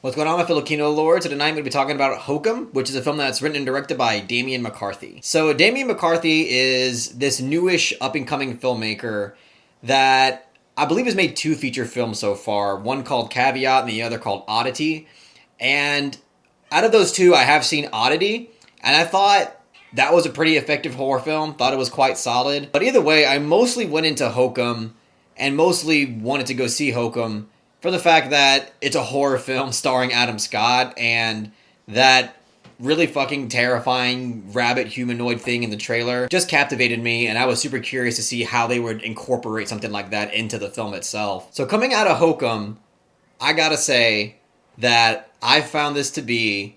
What's going on, my Filipino lords? So tonight I'm going to be talking about Hokum, which is a film that's written and directed by Damien McCarthy. So Damien McCarthy is this newish up-and-coming filmmaker that I believe has made two feature films so far, one called Caveat and the other called Oddity. And out of those two, I have seen Oddity, and I thought that was a pretty effective horror film, thought it was quite solid. But either way, I mostly went into Hokum and mostly wanted to go see Hokum for the fact that it's a horror film starring Adam Scott, and that really fucking terrifying rabbit humanoid thing in the trailer just captivated me, and I was super curious to see how they would incorporate something like that into the film itself. So coming out of Hokum, I gotta say that I found this to be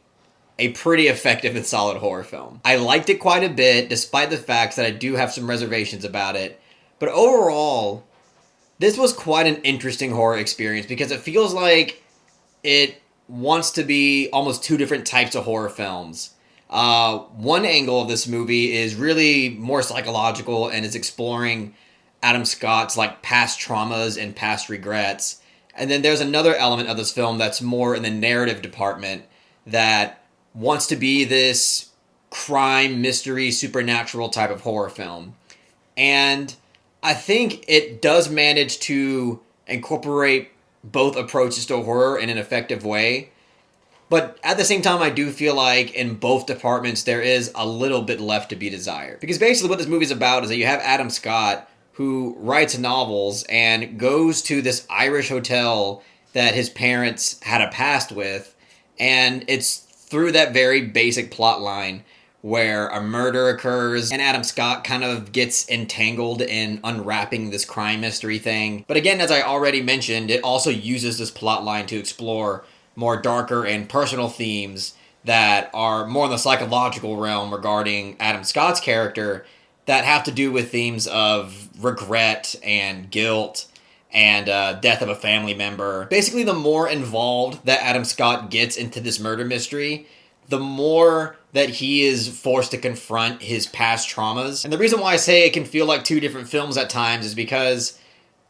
a pretty effective and solid horror film. I liked it quite a bit, despite the fact that I do have some reservations about it. But overall, this was quite an interesting horror experience because it feels like it wants to be almost two different types of horror films. One angle of this movie is really more psychological and is exploring Adam Scott's like past traumas and past regrets. And then there's another element of this film that's more in the narrative department that wants to be this crime, mystery, supernatural type of horror film. And I think it does manage to incorporate both approaches to horror in an effective way. But at the same time, I do feel like in both departments, there is a little bit left to be desired. Because basically what this movie is about is that you have Adam Scott, who writes novels and goes to this Irish hotel that his parents had a past with. And it's through that very basic plot line where a murder occurs and Adam Scott kind of gets entangled in unwrapping this crime mystery thing. But again, as I already mentioned, it also uses this plot line to explore more darker and personal themes that are more in the psychological realm regarding Adam Scott's character that have to do with themes of regret and guilt and death of a family member. Basically, the more involved that Adam Scott gets into this murder mystery, the more that he is forced to confront his past traumas. And the reason why I say it can feel like two different films at times is because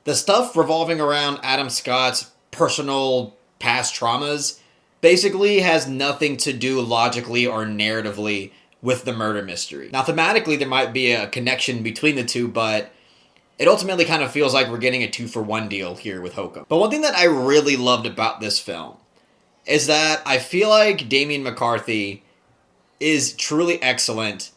the stuff revolving around Adam Scott's personal past traumas basically has nothing to do logically or narratively with the murder mystery. Now, thematically, there might be a connection between the two, but it ultimately kind of feels like we're getting a 2-for-1 deal here with Hokum. But one thing that I really loved about this film is that I feel like Damien McCarthy is truly excellent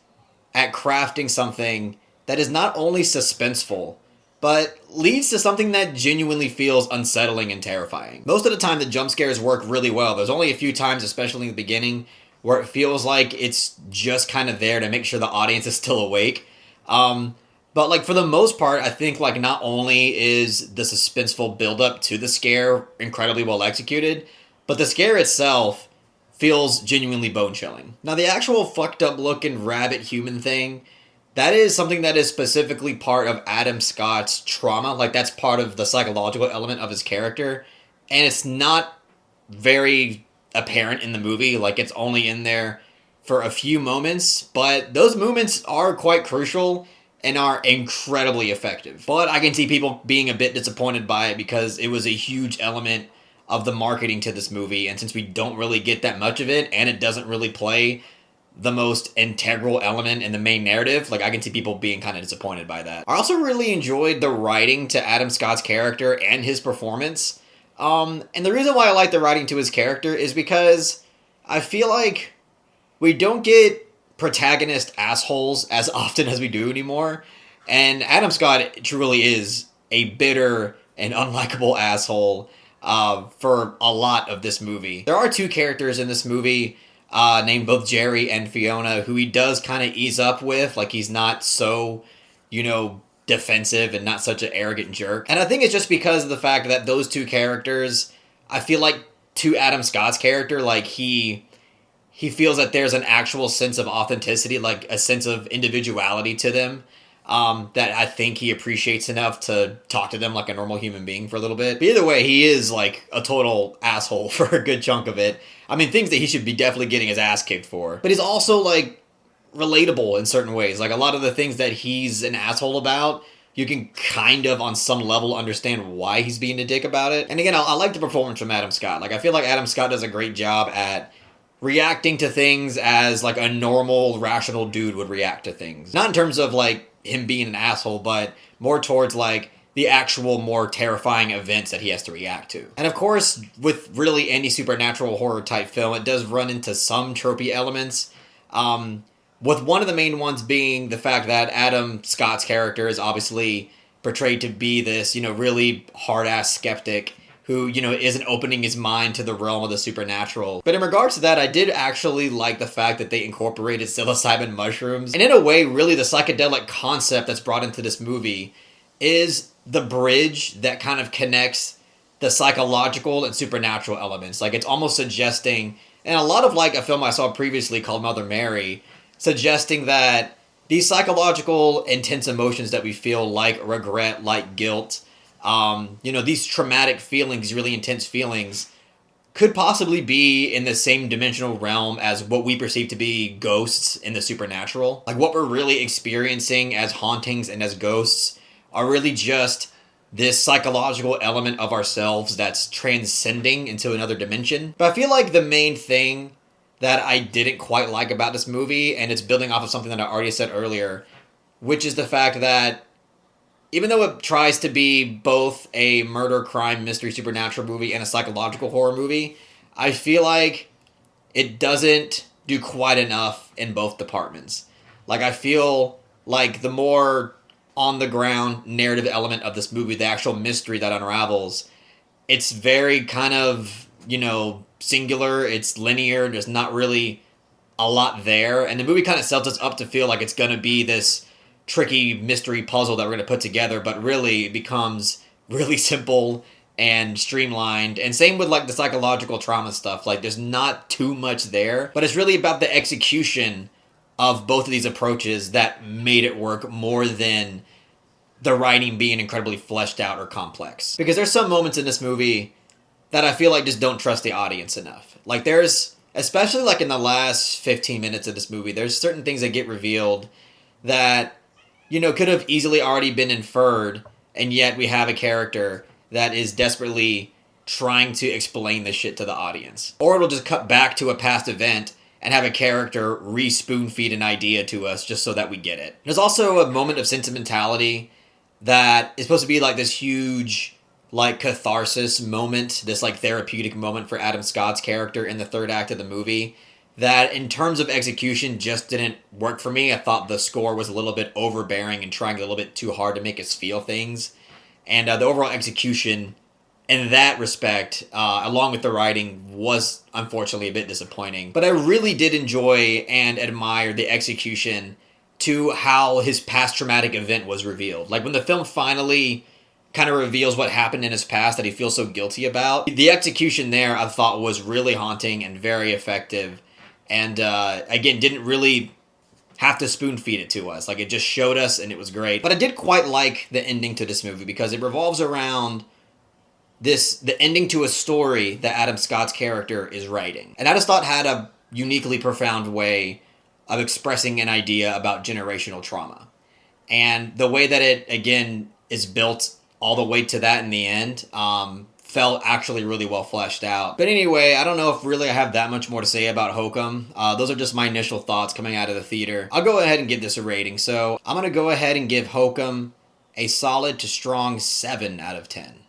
at crafting something that is not only suspenseful, but leads to something that genuinely feels unsettling and terrifying. Most of the time, the jump scares work really well. There's only a few times, especially in the beginning, where it feels like it's just kind of there to make sure the audience is still awake. But like for the most part, I think like not only is the suspenseful buildup to the scare incredibly well executed, but the scare itself feels genuinely bone-chilling. Now, the actual fucked-up looking rabbit human thing, that is something that is specifically part of Adam Scott's trauma. Like, that's part of the psychological element of his character. And it's not very apparent in the movie. Like, it's only in there for a few moments. But those moments are quite crucial and are incredibly effective. But I can see people being a bit disappointed by it because it was a huge element of the marketing to this movie, and since we don't really get that much of it, and it doesn't really play the most integral element in the main narrative, like I can see people being kind of disappointed by that. I also really enjoyed the writing to Adam Scott's character and his performance. And the reason why I like the writing to his character is because I feel like we don't get protagonist assholes as often as we do anymore, and Adam Scott truly is a bitter and unlikable asshole for a lot of this movie. There are two characters in this movie named both Jerry and Fiona who he does kind of ease up with. Like, he's not so, defensive and not such an arrogant jerk. And I think it's just because of the fact that those two characters, I feel like to Adam Scott's character, like he feels that there's an actual sense of authenticity, like a sense of individuality to them. That I think he appreciates enough to talk to them like a normal human being for a little bit. But either way, he is like a total asshole for a good chunk of it. I mean, things that he should be definitely getting his ass kicked for. But he's also like relatable in certain ways. Like a lot of the things that he's an asshole about you can kind of, on some level, understand why he's being a dick about it. And again, I like the performance from Adam Scott. Like, I feel like Adam Scott does a great job at reacting to things as, like, a normal, rational dude would react to things. Not in terms of, like, him being an asshole, but more towards, like, the actual more terrifying events that he has to react to. And of course, with really any supernatural horror type film, it does run into some tropey elements. With one of the main ones being the fact that Adam Scott's character is obviously portrayed to be this, really hard-ass skeptic who, isn't opening his mind to the realm of the supernatural. But in regards to that, I did actually like the fact that they incorporated psilocybin mushrooms. And in a way, really the psychedelic concept that's brought into this movie is the bridge that kind of connects the psychological and supernatural elements. Like, it's almost suggesting, and a lot of, like, a film I saw previously called Mother Mary, suggesting that these psychological intense emotions that we feel, like regret, like guilt, these traumatic feelings, really intense feelings, could possibly be in the same dimensional realm as what we perceive to be ghosts in the supernatural. Like, what we're really experiencing as hauntings and as ghosts are really just this psychological element of ourselves that's transcending into another dimension. But I feel like the main thing that I didn't quite like about this movie, and it's building off of something that I already said earlier, which is the fact that even though it tries to be both a murder, crime, mystery, supernatural movie and a psychological horror movie, I feel like it doesn't do quite enough in both departments. Like, I feel like the more on-the-ground narrative element of this movie, the actual mystery that unravels, it's very kind of, singular, it's linear, there's not really a lot there, and the movie kind of sets us up to feel like it's going to be this tricky mystery puzzle that we're going to put together, but really it becomes really simple and streamlined. And same with, like, the psychological trauma stuff. Like, there's not too much there, but it's really about the execution of both of these approaches that made it work more than the writing being incredibly fleshed out or complex. Because there's some moments in this movie that I feel like just don't trust the audience enough. Like, there's, especially like in the last 15 minutes of this movie, there's certain things that get revealed that, could have easily already been inferred, and yet we have a character that is desperately trying to explain this shit to the audience. Or it'll just cut back to a past event and have a character re-spoon feed an idea to us just so that we get it. There's also a moment of sentimentality that is supposed to be like this huge, like, catharsis moment, this, like, therapeutic moment for Adam Scott's character in the third act of the movie, that in terms of execution just didn't work for me. I thought the score was a little bit overbearing and trying a little bit too hard to make us feel things. And the overall execution in that respect, along with the writing, was unfortunately a bit disappointing. But I really did enjoy and admire the execution to how his past traumatic event was revealed. Like, when the film finally kind of reveals what happened in his past that he feels so guilty about, the execution there I thought was really haunting and very effective. And again, didn't really have to spoon feed it to us. Like, it just showed us and it was great. But I did quite like the ending to this movie because it revolves around the ending to a story that Adam Scott's character is writing. And I just thought had a uniquely profound way of expressing an idea about generational trauma. And the way that it, again, is built all the way to that in the end, felt actually really well fleshed out. But anyway, I don't know if really I have that much more to say about Hokum. Those are just my initial thoughts coming out of the theater. I'll go ahead and give this a rating. So I'm going to go ahead and give Hokum a solid to strong 7 out of 10.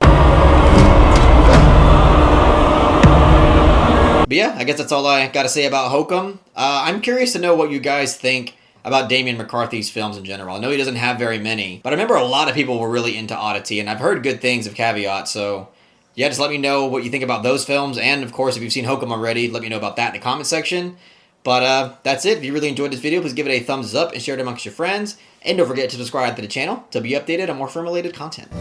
But yeah, I guess that's all I got to say about Hokum. I'm curious to know what you guys think about Damien McCarthy's films in general. I know he doesn't have very many, but I remember a lot of people were really into Oddity, and I've heard good things of Caveat, so yeah, just let me know what you think about those films, and of course, if you've seen Hokum already, let me know about that in the comment section. But that's it. If you really enjoyed this video, please give it a thumbs up and share it amongst your friends, and don't forget to subscribe to the channel to be updated on more film-related content.